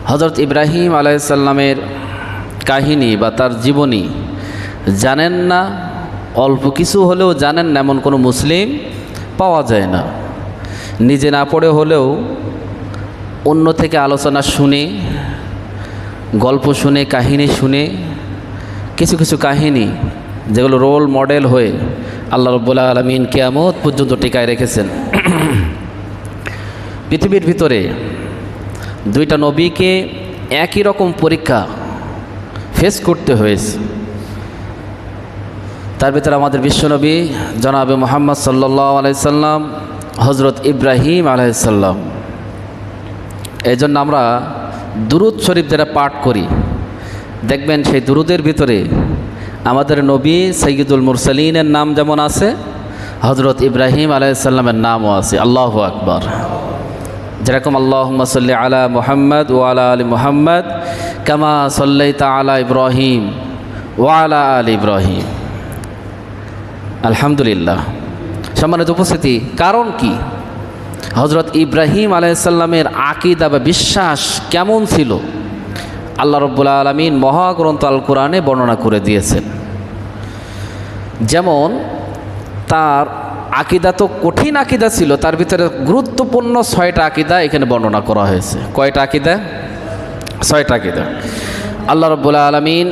হযরত ইব্রাহিম আলাইহিস সালামের কাহিনী বা তার জীবনী জানেন না, অল্প কিছু হলেও জানেন না এমন কোনো মুসলিম পাওয়া যায় না। নিজে না পড়ে হলেও অন্য থেকে আলোচনা শুনে, গল্প শুনে, কাহিনী শুনে, কিছু কিছু কাহিনী যেগুলো রোল মডেল হয়ে আল্লাহ রাব্বুল আলামিন কিয়ামত পর্যন্ত টিকায় রেখেছেন। পৃথিবীর ভিতরে দুইটা নবীকে একই রকম পরীক্ষা ফেস করতে হয়েছে। তার ভিতরে আমাদের বিশ্বনবী জনাবে মুহাম্মদ সাল্লাল্লাহু আলাইহি সাল্লাম, হযরত ইব্রাহিম আলাইহিস সালাম। এই জন্য আমরা দুরূদ শরীফ যারা পাঠ করি, দেখবেন সেই দুরূদের ভিতরে আমাদের নবী সাইয়্যিদুল মুরসালিনের নাম যেমন আছে, হযরত ইব্রাহিম আলাইহিস সালামের নামও আছে। আল্লাহু আকবার। যেরকম আল্লাহুম্মা সাল্লি আলা মুহাম্মদ ওয়া আলা আলি মুহাম্মদ কামা সাল্লাইতা আলা ইব্রাহিম ওয়া আলা আলি ইব্রাহিম। আলহামদুলিল্লাহ। সম্মানিত উপস্থিতি, কারণ কি? হযরত ইব্রাহিম আলাইহিস সালামের আকীদা বা বিশ্বাস কেমন ছিল আল্লাহ রাব্বুল আলামিন মহাগ্রন্থ আল কোরআনে বর্ণনা করে দিয়েছেন। যেমন তার আকীদা তো কঠিন আকীদা ছিল, তার ভিতরে গুরুত্বপূর্ণ 6টা আকীদা এখানে বর্ণনা করা হয়েছে। কয়টা আকীদা? 6টা আকীদা। আল্লাহ রাব্বুল আলামিন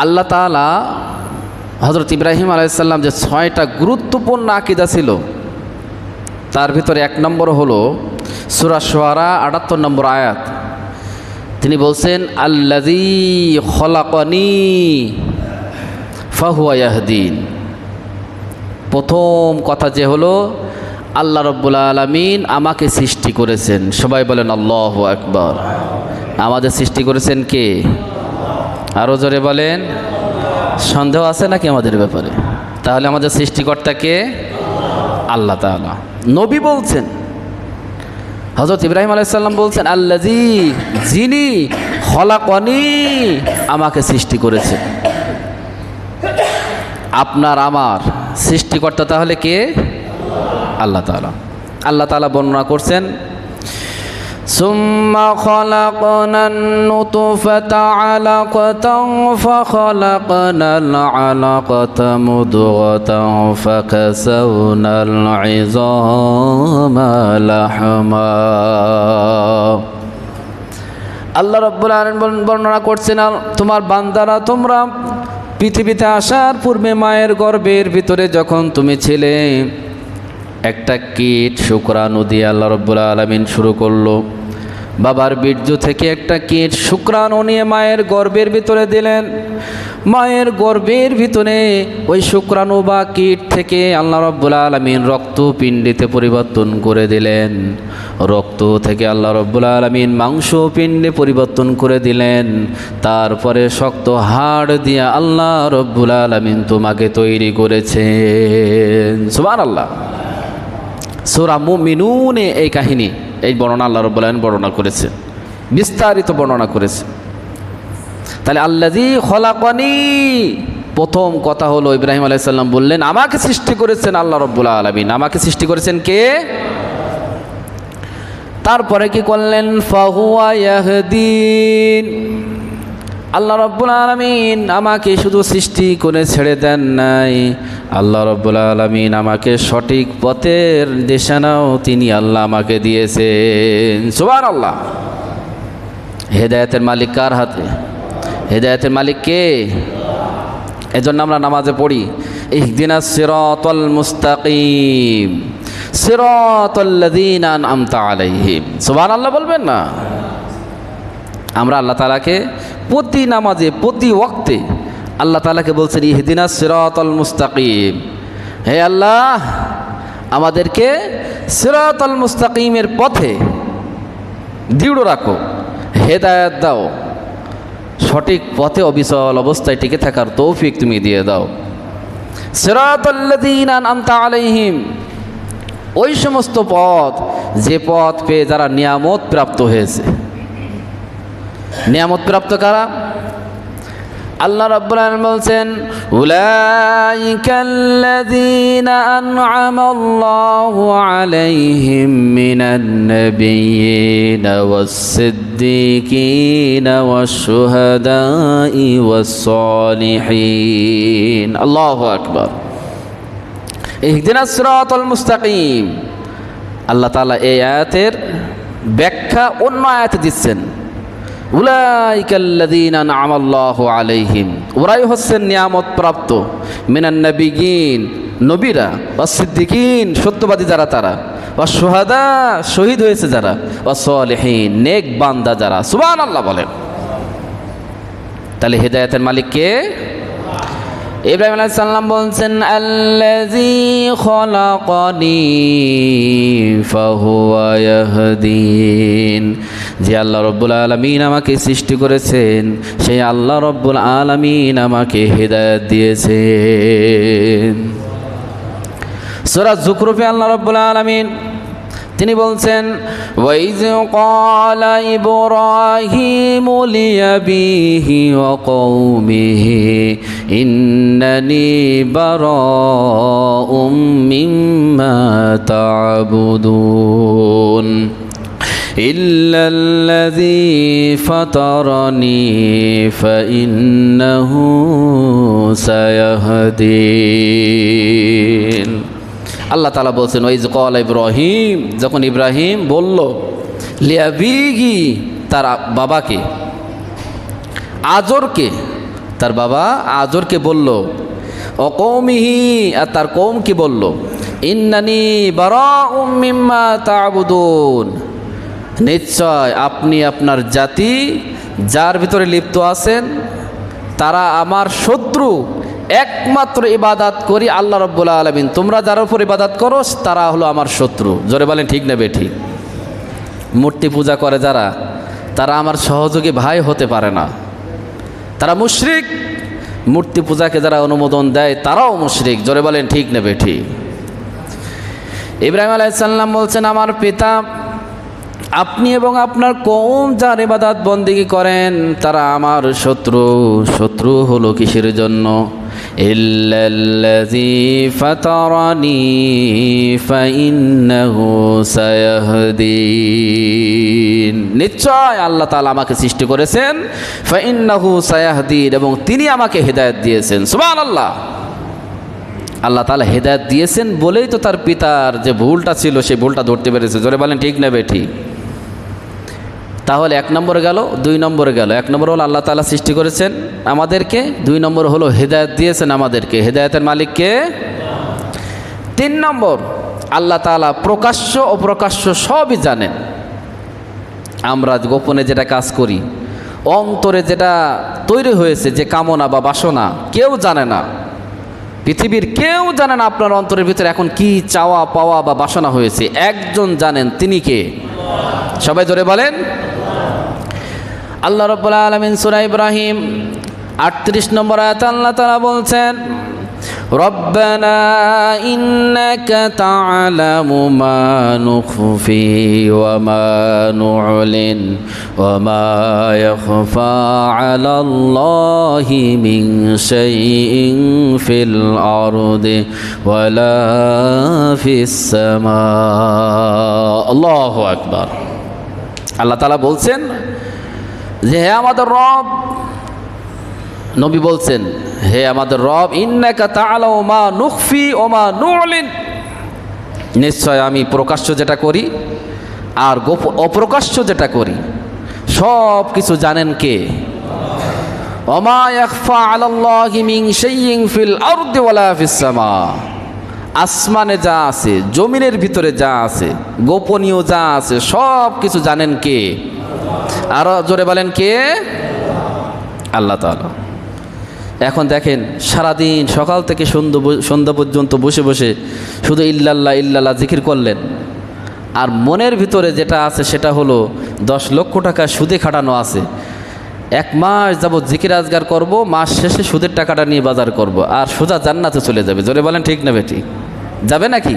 আল্লাহ তাআলা হযরত ইব্রাহিম আলাইহিস সালাম যে 6টা গুরুত্বপূর্ণ আকীদা ছিল তার ভিতরে 1 নম্বর হলো সূরা শুআরা 78 নম্বর আয়াত। তিনি বলছেন আল্লাযী খলাকানি ফাহুয়া ইয়াহদিন। প্রথম কথা যে হলো আল্লাহ রাব্বুল আলামিন আমাকে সৃষ্টি করেছেন। সবাই বলেন আল্লাহু আকবার। আমাদের সৃষ্টি করেছেন কে? আরও জোরে বলেন। সন্দেহ আছে নাকি আমাদের ব্যাপারে? তাহলে আমাদের সৃষ্টিকর্তা কে? আল্লাহ তাআলা। নবী বলছেন, হযরত ইব্রাহিম আলাইহিস সালাম বলছেন আল্লাযী, যিনি খলাকানি, আমাকে সৃষ্টি করেছেন। আপনার আমার সৃষ্টিকর্তা তাহলে কে? আল্লাহ তাআলা। আল্লাহ তাআলা বর্ণনা করছেন সুম্মা খলাকনান নুতফাতা আলাকাতান ফাখলাকনাল আলাকাতা মুদগাতান ফাকাসাওনাল ইযামা লাহমা। আল্লাহ রাব্বুল আলামিন বর্ণনা করছেন, তোমার বান্দারা তোমরা পৃথিবীতে আসার পূর্বে মায়ের গর্ভের ভিতরে যখন তুমি ছিলে, একটা কীট শুক্রাণু দিয়ে আল্লাহ রাব্বুল আলামিন শুরু করলো। বাবার বীর্য থেকে একটা কীট শুক্রাণু নিয়ে মায়ের গর্ভের ভিতরে দিলেন। মায়ের গর্ভের ভিতরে ওই শুক্রাণু বা কীট থেকে আল্লাহ রাব্বুল আলামিন রক্তপিণ্ডেতে পরিবর্তন করে দিলেন। রক্ত থেকে আল্লাহ রাব্বুল আলামিন মাংসপিণ্ডে পরিবর্তন করে দিলেন। তারপরে শক্ত হাড় দিয়ে আল্লাহ রাব্বুল আলামিন তোমাকে তৈরি করেছেন। সুবহানাল্লাহ। সূরা মুমিনুনে এই কাহিনী, এই বর্ণনা আল্লাহ রাব্বুল আলামিন বর্ণনা করেছে, বিস্তারিত বর্ণনা করেছে। তাহলে আল্লাযী খলাকানি, প্রথম কথা হলো ইব্রাহিম আলাইহিস সালাম বললেন আমাকে সৃষ্টি করেছেন আল্লাহ রাব্বুল আলামিন। আমাকে সৃষ্টি করেছেন কে? তারপরে কি করলেন? ফাহুয়া ইয়াহদিন। আল্লাহ রাব্বুল আলামিন আমাকে শুধু সৃষ্টি করে ছেড়ে দেন নাই, আল্লাহ রাব্বুল আলামিন আমাকে সঠিক পথের দিশানাও তিনি আল্লাহ আমাকে দিয়েছেন। সুবহানাল্লাহ। হেদায়েতের মালিক কার হাতে? হেদায়েতের মালিক কে? এজন্য আমরা নামাজে পড়ি ইহদিনাস সিরাতাল মুস্তাকিম সিরাতাল্লাযীনা আনআমতা আলাইহিম। সুবহানাল্লাহ বলবেন না? আমরা আল্লাহ তাআলাকে প্রতি নামাজে, প্রতি ওয়াক্তে আল্লাহ তাআলাকে বলছেন ইহদিনাস সিরাতাল মুস্তাকিম। হে আল্লাহ, আমাদেরকে সিরাতাল মুস্তাকিমের পথে দৃঢ় রাখো, হেদায়েত দাও, সঠিক পথে অবিচল অবস্থায় টিকে থাকার তৌফিক তুমি দিয়ে দাও। সিরাতাল্লাযীনা আনআমতা আলাইহিম, ওই সমস্ত পথ যে পথ পেয়ে যারা নিয়ামত প্রাপ্ত হয়েছে। নিয়ামত প্রাপ্ত কারা? আল্লাহ রাব্বুল আলামিন বলছেন উলাইকাল্লাযীনা আন'আমাল্লাহু আলাইহিম মিনান নাবিয়্যিনা ওয়াস-সিদ্দীকিনা ওয়াশ-শুহাদাই ওয়াস-সালিহিন। আল্লাহু আকবার। ইহদিনাস সিরাতাল মুস্তাকিম। আল্লাহ তাআলা এই আয়াতের ব্যাখ্যা অন্য আয়াতে দিচ্ছেন, উলাইকাল্লাযীনা আন'আমাল্লাহু আলাইহিম, ওরাই হচ্ছেন নিয়ামত প্রাপ্ত, মিনান নাবিয়্যিন, নবীরা, ওয়াস-সিদ্দীকিন, সত্যবাদী যারা তারা, ওয়াশ-শুহাদা, শহীদ হয়েছে যারা, ওয়াস-সালিহিন, নেক বান্দা যারা। সুবহানাল্লাহ বলেন। তাহলে হেদায়েতের মালিক কে? ইব্রাহিম আলাইহিস সালাম বলছেন আল্লাযী খলাকানি ফাহুয়া ইয়াহদিন, যে আল্লাহ রব্বুল আলামিন আমাকে সৃষ্টি করেছেন সেই আল্লাহ রব্বুল আলামিন আমাকে হেদায়েত দিয়েছেন। সূরা যুখরুফে আল্লাহ রব্বুল আলামিন তিনি বলছেন ওয়াইয ক্বালা ইব্রাহিমু লিআবিহি ওয়া কওমিহি ইন্নানি বারাউম মিম্মা তা'বুদুন ইল্লাল্লাযী ফাতারানি ফাইন্নাহু সায়াহদিন। আল্লাহ তাআলা বলছেন ওয়াইয ক্বালা ইব্রাহিম, যখন ইব্রাহিম বলল লিআবিহি, তার বাবাকে, আজরকে, তার বাবা আজরকে বলল, ও কওমিহি, আর তার কওমকে বলল, ইন্নানি বারাউম মিম্মা তা'বুদুন, নিশ্চয় আপনি আপনার জাতি যার ভিতরে লিপ্ত আছেন তারা আমার শত্রু, একমাত্র ইবাদত করি আল্লাহ রাব্বুল আলামিন, তোমরা যার উপর ইবাদত করো তারা হলো আমার শত্রু। জোরে বলেন ঠিক না বেঠিক? মূর্তি পূজা করে যারা, তারা আমার সহযোগী ভাই হতে পারে না, তারা মুশরিক। মূর্তি পূজাকে যারা অনুমোদন দেয় তারাও মুশরিক। জোরে বলেন ঠিক না বেঠিক? ইব্রাহিম আলাইহিস সালাম বলছেন আমার পিতা, আপনি এবং আপনার কওম যার ইবাদত বন্দেগী করেন তারা আমার শত্রু। শত্রু হলো কিসের জন্য? ইল্লাল্লাযী ফাতারানি ফাইন্নাহু সায়াহদিন, নিশ্চয় আল্লাহ তাআলা আমাকে সৃষ্টি করেছেন, ফাইন্নাহু সায়াহদিন, এবং তিনি আমাকে হেদায়েত দিয়েছেন। সুবহানাল্লাহ। আল্লাহ তাআলা হেদায়েত দিয়েছেন বলেই তো তার পিতার যে ভুলটা ছিল সেই ভুলটা ধরতে পেরেছে। জোরে বলেন ঠিক না বেঠিক? তাহলে এক নম্বরে গেল, দুই নম্বরে গেল। এক নম্বর হলো আল্লাহ তাআলা সৃষ্টি করেছেন আমাদেরকে, দুই নম্বর হলো হেদায়েত দিয়েছেন আমাদেরকে। হেদায়েতের মালিককে? তিন নম্বর, আল্লাহ তাআলা প্রকাশ্য অপ্রকাশ্য সবই জানেন। আমরা গোপনে যেটা কাজ করি, অন্তরে যেটা তৈরি হয়েছে যে কামনা বা বাসনা, কেউ জানে না, পৃথিবীর কেউ জানে না আপনার অন্তরের ভিতরে এখন কি চাওয়া পাওয়া বা বাসনা হয়েছে। একজন জানেন, তিনি কে? সবাই জোরে বলেন। আল্লাহ রাব্বুল আলামিন সূরা ইব্রাহিম 38 নম্বর আয়াতে আল্লাহ তাআলা বলছেন রব্বানা ইন্নাকা তা'লামু মা নুখফি ওয়া মা নু'লিন ওয়া মা ইয়াখফা 'আলাল্লাহি মিন শাইইন ফিল আরদি ওয়ালা ফিস সামা। আল্লাহু আকবার। আল্লাহ তাআলা বলছেন যে হে আমাদের রব, নবী বলছেন হে আমাদের রব, ইন্নাকা তা'লামু মা নুখফি ওয়া মা নু'লিন, নিশ্চয় আমি প্রকাশ্য যেটা করি আর অপ্রকাশ্য যেটা করি সব কিছু জানেন কে? ওয়া মা ইয়াখফা 'আলাল্লাহি মিন শাইইন ফিল আরদি ওয়ালা ফিস সামা, আসমানে যা আছে, জমিনের ভিতরে যা আছে, গোপনীয় যা আছে সব কিছু জানেন কে? আরো জোরে বলেন কে? আল্লাহ তাআলা। এখন দেখেন সারাদিন সকাল থেকে সন্ধ্যা পর্যন্ত বসে বসে শুধু ইল্লাল্লাহ ইল্লাল্লাহ জিকির করলেন, আর মনের ভিতরে যেটা আছে সেটা হলো 10 লক্ষ টাকা সুদে খাটানো আছে। 1 মাস যাবত জিকির আজগার করব, মাস শেষে সুদের টাকাটা নিয়ে বাজার করব, আর সোজা জান্নাতে চলে যাবে। জোরে বলেন ঠিক না বেটি? যাবে নাকি?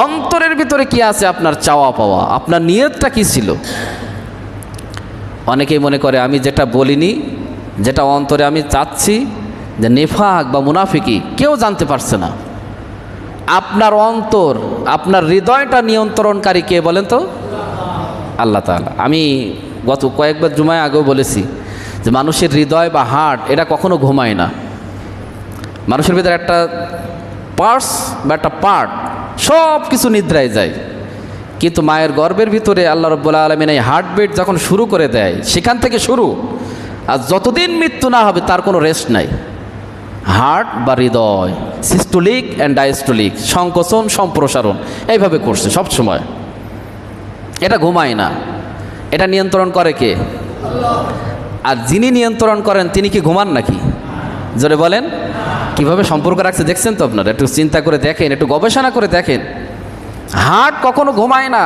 অন্তরের ভিতরে কি আছে আপনার চাওয়া পাওয়া, আপনার নিয়তটা কি ছিল? অনেকেই মনে করে আমি যেটা বলিনি যেটা অন্তরে আমি চাচ্ছি যে নেফাক বা মুনাফিকি কেউ জানতে পারছে না। আপনার অন্তর, আপনার হৃদয়টা নিয়ন্ত্রণকারী কে বলেন তো? আল্লাহ তাআলা। আমি গত কয়েকবার জুমায় আগেও বলেছি যে মানুষের হৃদয় বা হার্ট এটা কখনো ঘুমায় না। মানুষের ভিতরে একটা পার্টস বা একটা পার্ট সব কিছু নিদ্রায় যায়, কিন্তু মায়ের গর্ভের ভিতরে আল্লাহ রাব্বুল আলামিন এই হার্টবিট যখন শুরু করে দেয় সেখান থেকে শুরু, আর যতদিন মৃত্যু না হবে তার কোনো রেস্ট নাই। হার্ট বা হৃদয় সিস্টোলিক অ্যান্ড ডায়াস্টোলিক, সংকোচন সম্প্রসারণ এইভাবে করছে সব সময়। এটা ঘুমায় না, এটা নিয়ন্ত্রণ করে কে? আর যিনি নিয়ন্ত্রণ করেন তিনি কি ঘুমান নাকি? জোরে বলেন। কিভাবে সম্পর্ক রাখছে দেখছেন তো আপনারা? একটু চিন্তা করে দেখেন, একটু গবেষণা করে দেখেন। হার্ট কখনো ঘুমায় না,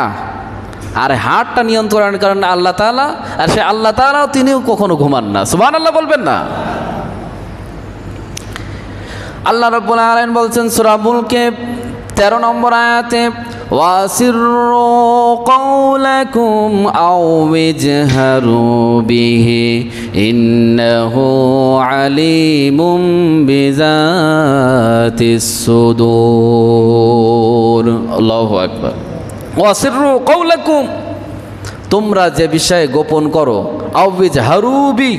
আর হার্টটা নিয়ন্ত্রণ করেন আল্লাহ তাআলা, আর সে আল্লাহ তাআলাও তিনিও কখনো ঘুমান না। সুবহানাল্লাহ বলবেন না? আল্লাহ রাব্বুল আলামিন বলছেন সূরা মুলকে 13 নম্বর আয়াতে, ওয়াসিররু কাওলাকুম আও ইজহারু বিহি ইন্নাহু আলিমুম বিযাতিস সুদূর। আল্লাহু আকবার। ওয়াসিররু কাওলাকুম, তোমরা যে বিষয়ে গোপন করো, আও ইজহারু বি,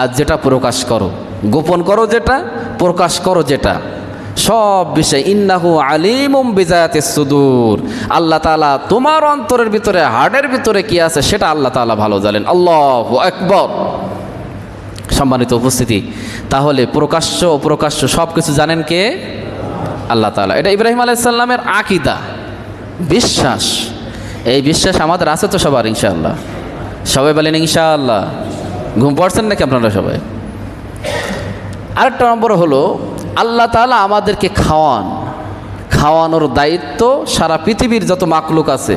আর যেটা প্রকাশ করো, গোপন করো যেটা, প্রকাশ করো যেটা, সব বিষয় ইন্নাহু আলিমুম বিযাতিস সুদূর। আল্লাহ তাআলা তোমার অন্তরের ভিতরে, হার্টের ভিতরে কি আছে সেটা আল্লাহ তাআলা ভালো জানেন। আল্লাহু আকবার। সম্মানিত উপস্থিতি, তাহলে প্রকাশ্য অপ্রকাশ্য সব কিছু জানেন কে? আল্লাহ তাআলা। এটা ইব্রাহিম আলাইহিস সালামের আকীদা, বিশ্বাস। এই বিশ্বাস আমাদের আছে তো সবার ইনশাআল্লাহ? সবাই বলেন ইনশাআল্লাহ। ঘুম পড়ছেন নাকি আপনারা সবাই? আরেকটা নম্বর হলো আল্লাহ তাআলা আমাদেরকে খাওয়ানোর দায়িত্ব সারা পৃথিবীর যত মাকলুক আছে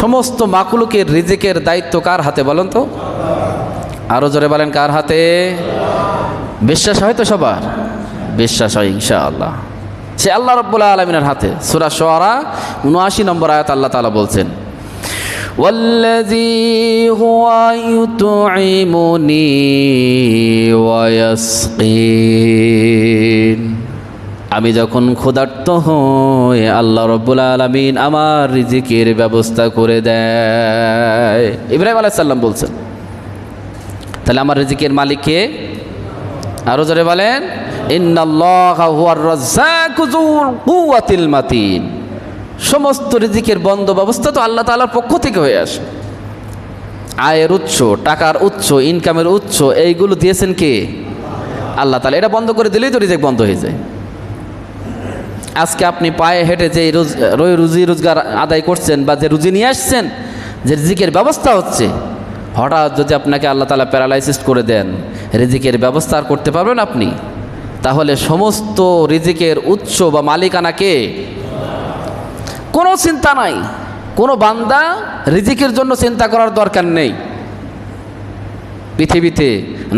সমস্ত মাকলুকের রিজিকের দায়িত্ব কার হাতে বলেন তো? আরো জোরে বলেন কার হাতে? বিশ্বাস হয় তো সবার? বিশ্বাস হয় ইনশাআল্লাহ। সে আল্লাহ রাব্বুল আলামিনের হাতে। সূরা শুআরা ৭৯ নম্বর আয়াত আল্লাহ তাআলা বলছেন, ওয়াল্লাযী হুয়া ইউতঈমুনি ওয়া ইয়াসকিন। আমি যখন ক্ষুধার্ত হই আল্লাহ রাব্বুল আলামিন আমার রিজিকের ব্যবস্থা করে দেয়। ইব্রাহিম আলাইহিস সালাম বলছেন। তাহলে আমার রিজিকের মালিক কে? আরো জোরে বলেন, ইন্নাল্লাহা হুয়ার রাজ্জাকু যুল কুওয়াতিল মাতিন। সমস্ত রিজিকের বন্দোবস্ত তো আল্লাহ তাআলার পক্ষ থেকে হয়ে আসে। আয়ের উৎস, টাকার উৎস, ইনকামের উৎস এইগুলো দিয়েছেন কে? আল্লাহ তাআলা। এটা বন্ধ করে দিলেই তো রিজিক বন্ধ হয়ে যায়। আজকে আপনি পায়ে হেঁটে যে রুজি রোজগার আদায় করছেন বা যে রুজি নিয়ে আসছেন, যে রিজিকের ব্যবস্থা হচ্ছে, হঠাৎ যদি আপনাকে আল্লাহ তাআলা প্যারালাইসিস করে দেন, রিজিকের ব্যবস্থা আর করতে পারবেন আপনি? তাহলে সমস্ত রিজিকের উৎস বা মালিকানা কে? কোনো চিন্তা নাই, কোনো বান্দা রিজিকের জন্য চিন্তা করার দরকার নেই। পৃথিবীতে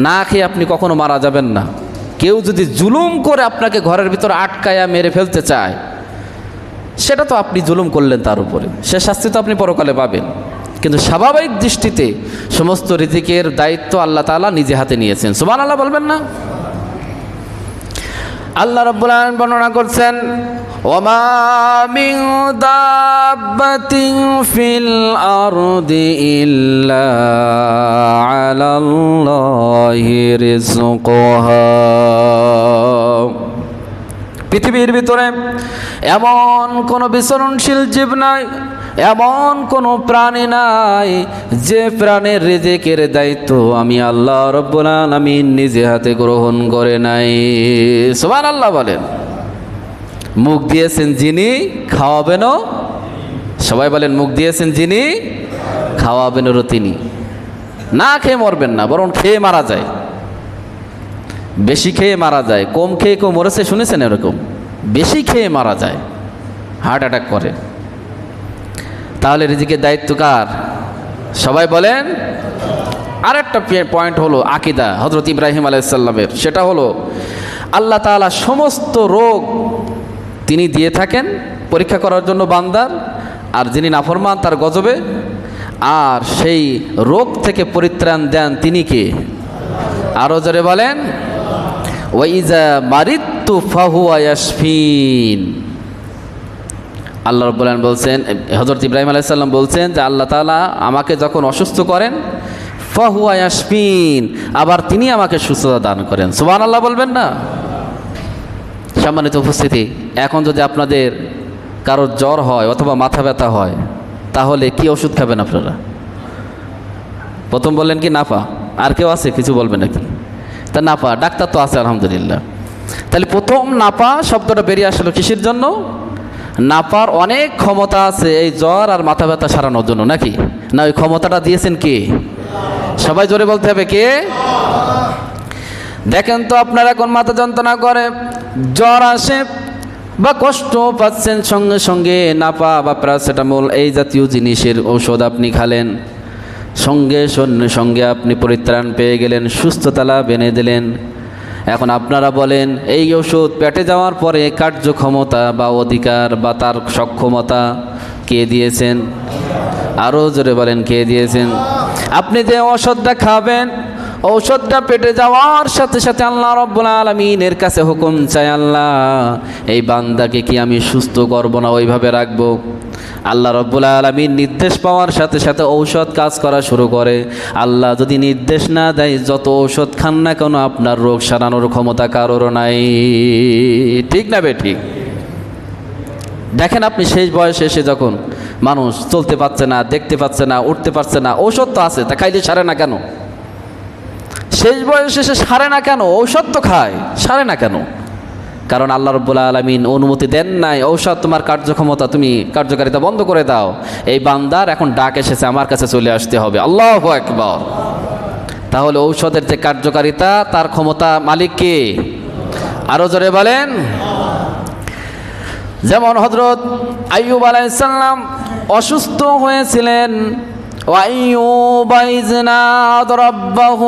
না খেয়ে আপনি কখনো মারা যাবেন না। কেউ যদি জুলুম করে আপনাকে ঘরের ভিতর আটকায়া মেরে ফেলতে চায়, সেটা তো আপনি জুলুম করলেন তার উপরে, সে শাস্তি তো আপনি পরকালে পাবেন। কিন্তু স্বাভাবিক দৃষ্টিতে সমস্ত রিজিকের দায়িত্ব আল্লাহ তাআলা নিজে হাতে নিয়েছেন। সুবহানাল্লাহ বলবেন না? আল্লাহ রাব্বুল আলামিন বর্ণনা করছেন, ওয়ামা মিন দাব্বাতিন ফিল আরদি ইল্লা আলাল্লাহি রিজকুহা। পৃথিবীর ভিতরে এমন কোনো বিচরণশীল জীব নাই, এমন কোনো প্রাণী নাই যে প্রাণের রিজিকের দায়িত্ব আমি আল্লাহ রাব্বুল আলামিন নিজে হাতে গ্রহণ করে নাই। সুবহানাল্লাহ বলেন। মুখ দিয়েছেন যিনি, খাওয়াবেনও। সবাই বলেন, মুখ দিয়েছেন যিনি, খাওয়াবেনেরও তিনি। না খেয়ে মরবেন না, বরং খেয়ে মারা যায়। বেশি খেয়ে মারা যায়, কম খেয়ে কেউ মরেছে শুনেছেন এরকম? বেশি খেয়ে মারা যায়, হার্ট অ্যাটাক করে। তাহলে রিজিকের দায়িত্ব কার? সবাই বলেন। আরেকটা পয়েন্ট হলো আকীদা হযরত ইব্রাহিম আলাইহিস সালামের, সেটা হলো আল্লাহ তাআলা সমস্ত রোগ তিনি দিয়ে থাকেন পরীক্ষা করার জন্য বান্দার, আর যিনি নাফরমান তার গজবে, আর সেই রোগ থেকে পরিত্রাণ দেন তিনি কে? আরো জোরে বলেন, ওয়াইজা মারিদতু ফাহুয়া ইয়াশফিন। আল্লাহ রাব্বুল আলামিন বলছেন, হযরত ইব্রাহিম আলাইহিস সালাম বলছেন যে আল্লাহ তাআলা আমাকে যখন অসুস্থ করেন, ফাহুয়া ইয়াশফিন, আবার তিনি আমাকে সুস্থতা দান করেন। সুবহানাল্লাহ বলবেন না? সম্মানিত উপস্থিতি, এখন যদি আপনাদের কারোর জ্বর হয় অথবা মাথা ব্যথা হয়, তাহলে কি ওষুধ খাবেন আপনারা? প্রথম বললেন কি নাপা, আর কেউ আছে কিছু বলবেন নাকি? তা নাপা, ডাক্তার তো আছে আলহামদুলিল্লাহ। তাহলে প্রথম নাপা শব্দটা বেরিয়ে আসলো কিসের জন্য? নাপার অনেক ক্ষমতা আছে এই জ্বর আর মাথা ব্যথা সারানোর জন্য, নাকি না? ওই ক্ষমতাটা দিয়েছেন কে? সবাই জোরে বলতে হবে, কে? দেখেন তো, আপনার এখন মাথা যন্ত্রণা করে, জ্বর আসে বা কষ্ট পাচ্ছেন, সঙ্গে সঙ্গে নাপা বা প্যারাসিটামল এই জাতীয় জিনিসের ঔষধ আপনি খালেন, সঙ্গে সঙ্গে আপনি পরিত্রাণ পেয়ে গেলেন, সুস্থতা লাভ এনে দিলেন। এখন আপনারা বলেন, এই ওষুধ পেটে যাওয়ার পরে কার্যক্ষমতা বা অধিকার বা তার সক্ষমতা কে দিয়েছেন? আরও জোরে বলেন, কে দিয়েছেন? আপনি যে ওষুধটা খাবেন, ঔষধটা পেটে যাওয়ার সাথে সাথে আল্লাহ রাব্বুল আলামিনের কাছে হুকুম চাই, আল্লাহ এই বান্দাকে কি আমি সুস্থ করব না ওইভাবে রাখবো? আল্লাহ রাব্বুল আলামিন নির্দেশ পাওয়ার সাথে সাথে ঔষধ কাজ করা শুরু করে। আল্লাহ যদি নির্দেশ না দেয়, যত ঔষধ খান না কেন আপনার রোগ সারানোর ক্ষমতা কারোর নাই। ঠিক না বে ঠিক? দেখেন আপনি শেষ বয়সে এসে যখন মানুষ চলতে পারছে না, দেখতে পাচ্ছে না, উঠতে পারছে না, ঔষধ তো আছে, তা খাইলে সারে না কেন? শেষ বয়সে এসে সারে না কেন? ঔষধ তো খায়, সারে না কেন? কারণ আল্লাহ রাব্বুল আলামিন অনুমতি দেন নাই, ঔষধ তোমার কার্যক্ষমতা, তুমি কার্যকারিতা বন্ধ করে দাও। এই বান্দার এখন ডাক এসেছে, আমার কাছে চলে আসতে হবে। আল্লাহু আকবার। তাহলে ঔষধের যে কার্যকারিতা, তার ক্ষমতা মালিক কে? আরো জোরে বলেন। যেমন হযরত আইয়ুব আলাইহিস সালাম অসুস্থ হয়েছিলেন, وأيوب إذ نادى ربه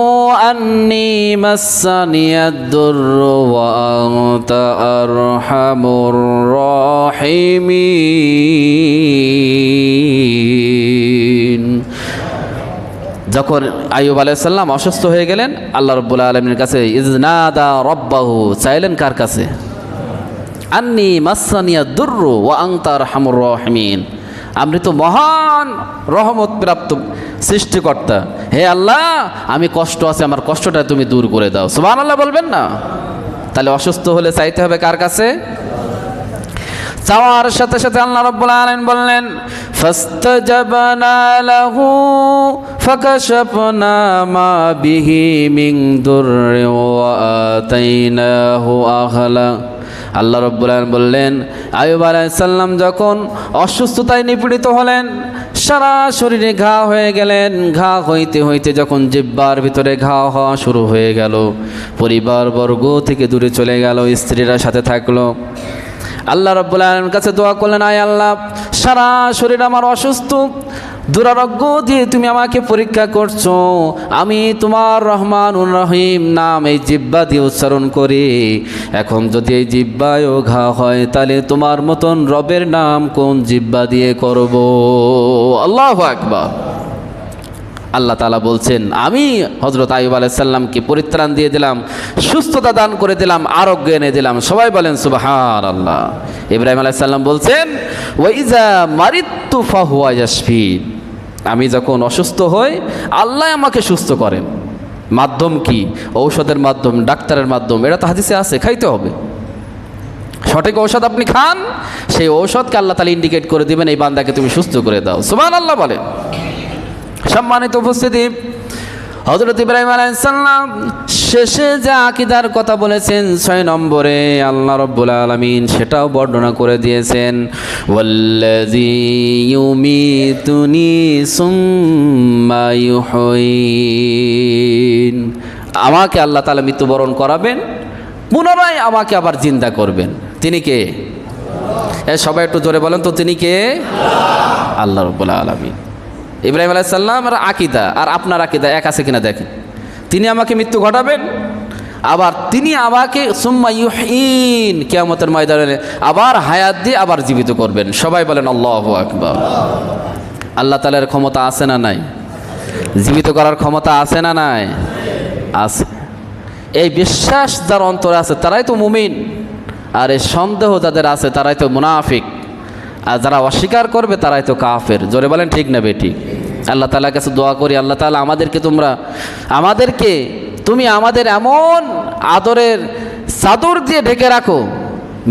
أني مسني الضر وأنت أرحم الراحمين। যখন আইয়ুব আলাইহিস সালাম অসুস্থ হয়ে গেলেন, আল্লাহ রাব্বুল আলামিনের কাছে ইয নাদা রাব্বাহু, চাইলেন কার কাছে? আন্নী মাসসানিয়া দুররু ওয়া আনতা আরহামুর রাহিমিন, আপনি তো মহান রহমত প্রাপ্ত সৃষ্টিকর্তা, হে আল্লাহ আমি কষ্ট আছে, আমার কষ্টটা তুমি দূর করে দাও। সুবহানাল্লাহ বলবেন না? তাহলে অসুস্থ হলে চাইতে হবে কার কাছে? চাওয়ার সাথে সাথে আল্লাহ রাব্বুল আলামিন বললেন, ফাস্তাজাবনা লাহু ফাকাশাফনা মা বিহি মিন দুররি ওয়া আতাইনাহু আহলা। আল্লাহ রাব্বুল আলামিন বললেন, আইয়ুব আলাইহিস সালাম যখন অসুস্থতায় নিপীড়িত হলেন, সারা শরীরে ঘা হয়ে গেলেন, ঘা হইতে হইতে যখন জিহ্বার ভিতরে ঘা হওয়া শুরু হয়ে গেল, পরিবার বর্গ থেকে দূরে চলে গেল, স্ত্রীরা সাথে থাকলো। আল্লাহ রাব্বুল আলামিনের কাছে দোয়া করলেন, আয় আল্লাহ সারা শরীর আমার অসুস্থ, দুরারোগ্য দিয়ে তুমি আমাকে পরীক্ষা করছো, আমি তোমার রহমানুর রহিম নাম এই জিহ্বা দিয়ে উচ্চারণ করি, এখন যদি এই জিহ্বায়ও ঘা হয় তাহলে তোমার মতন রবের নাম কোন জিহ্বা দিয়ে করব? আল্লাহু আকবার। আল্লাহ তাআলা বলছেন, আমি হযরত আইয়ুব আলাইহিস সালামকে পরিত্রাণ দিয়ে দিলাম, সুস্থতা দান করে দিলাম, আরোগ্য এনে দিলাম। সবাই বলেন সুবহানাল্লাহ। ইব্রাহিম আলাইহিস সালাম বলছেন, ওয়াইজা মারিদতু ফাহুয়া ইয়াশফিন, আমি যখন অসুস্থ হই আল্লাহ আমাকে সুস্থ করেন। মাধ্যম কি? ঔষধের মাধ্যম, ডাক্তারের মাধ্যম, এটা তো হাদিসে আছে, খাইতে হবে। সঠিক ঔষধ আপনি খান, সেই ঔষধকে আল্লাহ তাআলা ইন্ডিকেট করে দিবেন, এই বান্দাকে তুমি সুস্থ করে দাও। সুবহানাল্লাহ বলেন। সম্মানিত উপস্থিতি, হযরত ইব্রাহিম আলাইহিস সালাম শেষে যে আকীদার কথা বলেছেন 6 নম্বরে, আল্লাহ রাব্বুল আলামিন সেটাও বর্ণনা করে দিয়েছেন, ওয়াল্লাযী ইউমিতুনি সুম্মা ইউহয়িন, আমাকে আল্লাহ তাআলা মৃত্যুবরণ করাবেন, পুনরায় আমাকে আবার জিন্দা করবেন। তিনি কে? সবাই একটু জোরে বলেন তো, তিনি কে? আল্লাহ রাব্বুল আলামিন। ইব্রাহিম আলাইহিস সালামের আকীদা আর আপনার আকীদা এক আছে কিনা দেখেন। তিনি আমাকে মৃত্যু ঘটাবেন, আবার তিনি আমাকে সুম্মা ইউহয়িন, কিয়ামতের ময়দানে আবার হায়াত দিয়ে আবার জীবিত করবেন। সবাই বলেন আল্লাহু আকবার। আল্লাহ তাআলার ক্ষমতা আছে না নাই? জীবিত করার ক্ষমতা আছে না নাই? আছে। এই বিশ্বাস যার অন্তরে আছে তারাই তো মুমিন, আর এই সন্দেহ যাদের আছে তারাই তো মুনাফিক, আর যারা অস্বীকার করবে তারাই তো কাফের। জোরে বলেন ঠিক না বেটি? আল্লাহ তাআলার কাছে দোয়া করি, আল্লাহ তাআলা তুমি আমাদের এমন আদরের চাদর দিয়ে ঢেকে রাখো,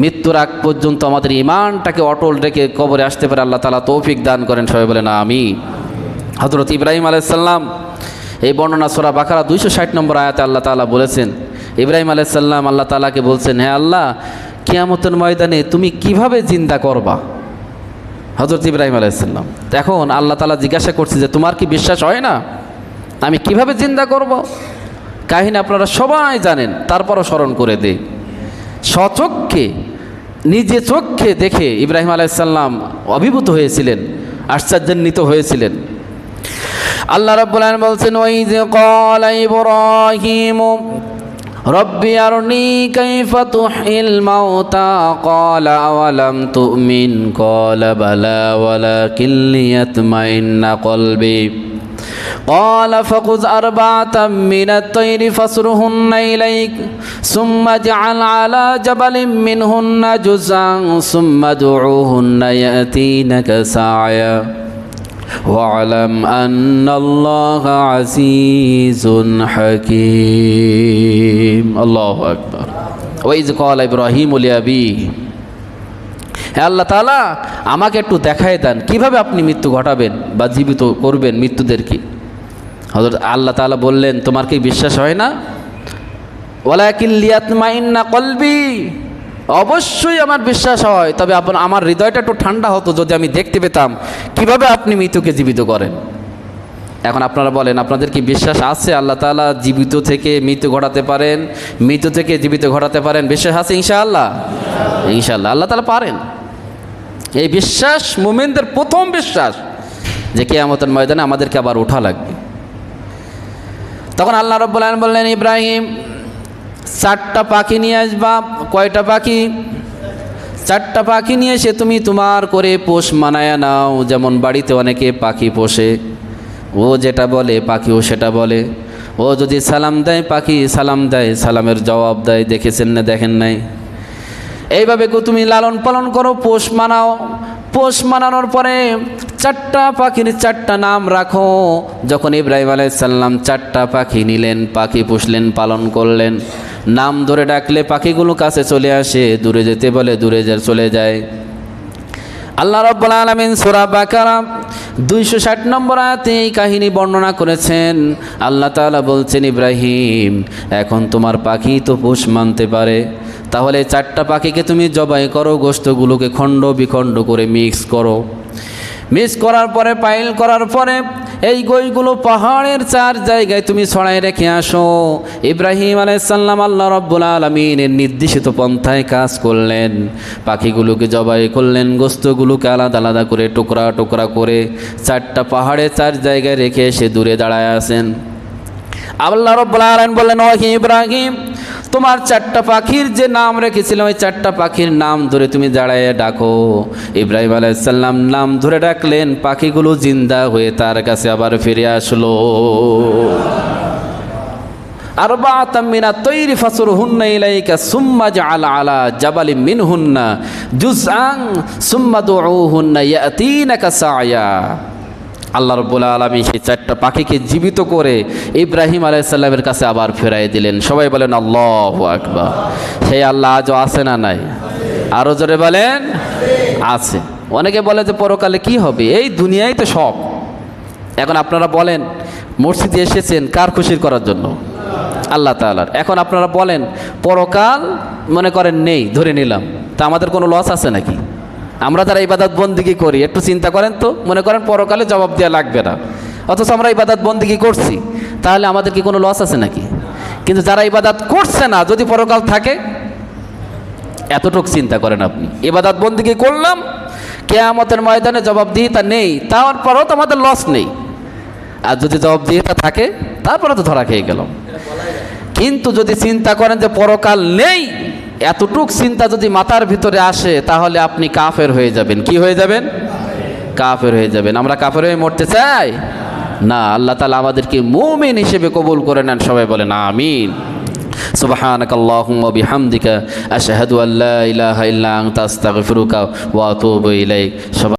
মৃত্যুর আগ পর্যন্ত আমাদের ঈমানটাকে অটল রেখে কবরে আসতে পারে আল্লাহ তাআলা তৌফিক দান করেন। সবাই বলেন আমিন। হযরত ইব্রাহিম আলাইহিস সালাম, এই বর্ণনা সূরা বাকারা 260 নম্বর আয়াতে আল্লাহ তাআলা বলেছেন, ইব্রাহিম আলাইহিস সালাম আল্লাহ তাআলাকে বলছেন, হে আল্লাহ, কিয়ামতের ময়দানে তুমি কিভাবে জিন্দা করবা? হযরত ইব্রাহিম আলাইহিস সালাম, এখন আল্লাহ তাআলা জিজ্ঞাসা করছে যে তোমার কি বিশ্বাস হয় না আমি কিভাবে জিন্দা করব? কাহিনী আপনারা সবাই জানেন, তারপরও স্মরণ করে দেই। স্বচক্ষে নিজে চোখে দেখে ইব্রাহিম আলাইহিস সালাম অভিভূত হয়েছিলেন, আশ্চর্যান্বিত হয়েছিলেন। আল্লাহ রাব্বুল আলামিন বলছেন, ওয়াইয ক্বালা ইব্রাহিম রব্বি আরনি কাইফা তুহয়িল মাউতা ক্বালা আওয়ালাম তুমিন ক্বালা বালা ওয়ালাকিন লিয়াতমাইন্না কলবি قال فخذ أربعة من الطير فاصرهن إليك ثم اجعل على جبل منهن جزءا ثم ادعوهن يأتينك سعيا واعلم أن الله عزيز حكيم الله أكبر وإذ قال إبراهيم لأبيه হে আল্লাহ তাআলা, আমাকে একটু দেখায় দেন কিভাবে আপনি মৃত্যু ঘটাবেন বা জীবিত করবেন মৃত্যুদেরকে। হযরত আল্লাহ তাআলা বললেন, তোমার কি বিশ্বাস হয় না? ওয়ালাকিন লিয়াতমাইন্না কলবি, অবশ্যই আমার বিশ্বাস হয়, তবে আমার হৃদয়টা একটু ঠান্ডা হতো যদি আমি দেখতে পেতাম কিভাবে আপনি মৃত্যুকে জীবিত করেন। এখন আপনারা বলেন, আপনাদের কি বিশ্বাস আছে আল্লাহ তাআলা জীবিত থেকে মৃত্যু ঘটাতে পারেন, মৃত্যু থেকে জীবিত ঘটাতে পারেন? বিশ্বাস আছে ইনশাআল্লাহ? ইনশাআল্লাহ আল্লাহ তাআলা পারেন। এই বিশ্বাস মুমিনদের প্রথম বিশ্বাস যে কিয়ামতের ময়দানে আমাদেরকে আবার ওঠা লাগবে। তখন আল্লাহ রাব্বুল আলামিন বললেন, ইব্রাহিম 4টা পাখি নিয়ে আসবা। কয়টা পাখি? 4টা পাখি নিয়ে এসে তুমি তোমার করে পোষ মানায়া নাও। যেমন বাড়িতে অনেকে পাখি পোষে, ও যেটা বলে পাখিও সেটা বলে। ও যদি সালাম দেয় পাখি সালাম দেয়, সালামের জবাব দেয়, দেখেছেন না দেখেন নাই? এইভাবে তুমি লালন পালন করো, পোষ মানাও। পোষ মানানোর পরে 4টা পাখির 4টা নাম রাখো। যখন ইব্রাহিম আলাইহিস সালাম 4টা পাখি নিলেন, পাখি পুষলেন, পালন করলেন, নাম ধরে ডাকলে পাখিগুলো কাছে চলে আসে, দূরে যেতে বলে দূরে চলে যায়। আল্লাহ রাব্বুল আলামিন সূরা বাকারা 260 নম্বর আয়াতে এই কাহিনী বর্ণনা করেছেন। আল্লাহ তাআলা বলছেন, ইব্রাহিম, এখন তোমার পাখি তো পোষ মানতে পারে, তাহলে 4টা পাখিকে তুমি জবাই করো, গোশতগুলোকে খণ্ড বিখণ্ড করে মিক্স করো। মিক্স করার পরে পাইল করার পরে এই গইগুলো পাহাড়ের 4 জায়গায় তুমি ছড়াই রেখে আসো। ইব্রাহিম আলাইহিস সালাম আল্লাহ রাব্বুল আলামিনের নির্দেশিত পন্থায় কাজ করলেন, পাখিগুলোকে জবাই করলেন, গোশতগুলোকে আলাদা আলাদা করে টুকরা টুকরা করে 4টা পাহাড়ে 4 জায়গায় রেখে এসে দূরে দাঁড়ায় আছেন। আল্লাহ রাব্বুল আলামিন বললেন, ও ইব্রাহিম, তোমার 4টা পাখির যে নাম রেখেছিলাম ওই 4টা পাখির নাম ধরে তুমি দাঁড়ায় ডাকো। ইব্রাহিম আলাইহিস সালাম নাম ধরে ডাকলেন, পাখিগুলো জিন্দা হয়ে তার কাছে আবার ফিরে আসলো। আরবাআতাম মিনাত তৈরি ফাসুরহুন্না ইলাইকা সুম্মা জাআল আলা জাবালিন মিনহুন্না জুজআন সুম্মা দুউহুন্না ইয়াতিনাকা সায়া। আল্লাহ রাব্বুল আলামিন সেই 4টা পাখিকে জীবিত করে ইব্রাহিম আলাইহিস সালামের কাছে আবার ফিরাই দিলেন। সবাই বলেন আল্লাহু আকবার। সেই আল্লাহ আজও আছে না নাই? আরো জোরে বলেন আছে। অনেকে বলে যে পরকালে কি হবে? এই দুনিয়ায় তো সব। এখন আপনারা বলেন, মসজিদে এসেছেন কার খুশি করার জন্য? আল্লাহ তাআলার। এখন আপনারা বলেন পরকাল মনে করেন নেই, ধরে নিলাম, তা আমাদের কোনো লস আছে নাকি? আমরা যারা ইবাদত বন্দেগী করি একটু চিন্তা করেন তো, মনে করেন পরকালে জবাব দেওয়া লাগবে না, অথচ আমরা ইবাদত বন্দেগী করছি, তাহলে আমাদের কি কোনো লস আছে নাকি? কিন্তু যারা ইবাদত করছে না, যদি পরকাল থাকে, এতটুকু চিন্তা করেন আপনি। ইবাদত বন্দেগী করলাম, কিয়ামতের ময়দানে জবাবদিহিতা নেই, তারপরেও তো আমাদের লস নেই। আর যদি জবাবদিহিতা থাকে তারপরে তো ধরা খেয়ে গেলাম। কিন্তু যদি চিন্তা করেন যে পরকাল নেই, এতটুক চিন্তা যদি মাথার ভিতরে আসে, তাহলে আপনি কাফের হয়ে যাবেন। কি হয়ে যাবেন? কাফের হয়ে যাবেন। আমরা কাফের হয়ে মরতে চাই না। আল্লাহ তাআলা আমাদেরকে মুমিন হিসেবে কবুল করে নেন। সবাই বলেন আমিন। সুবহানাকাল্লাহুম্মা ওয়া বিহামদিকা আশহাদু আল্লা ইলাহা ইল্লা আনতা আস্তাগফিরুকা ওয়া আতুবু ইলাইক।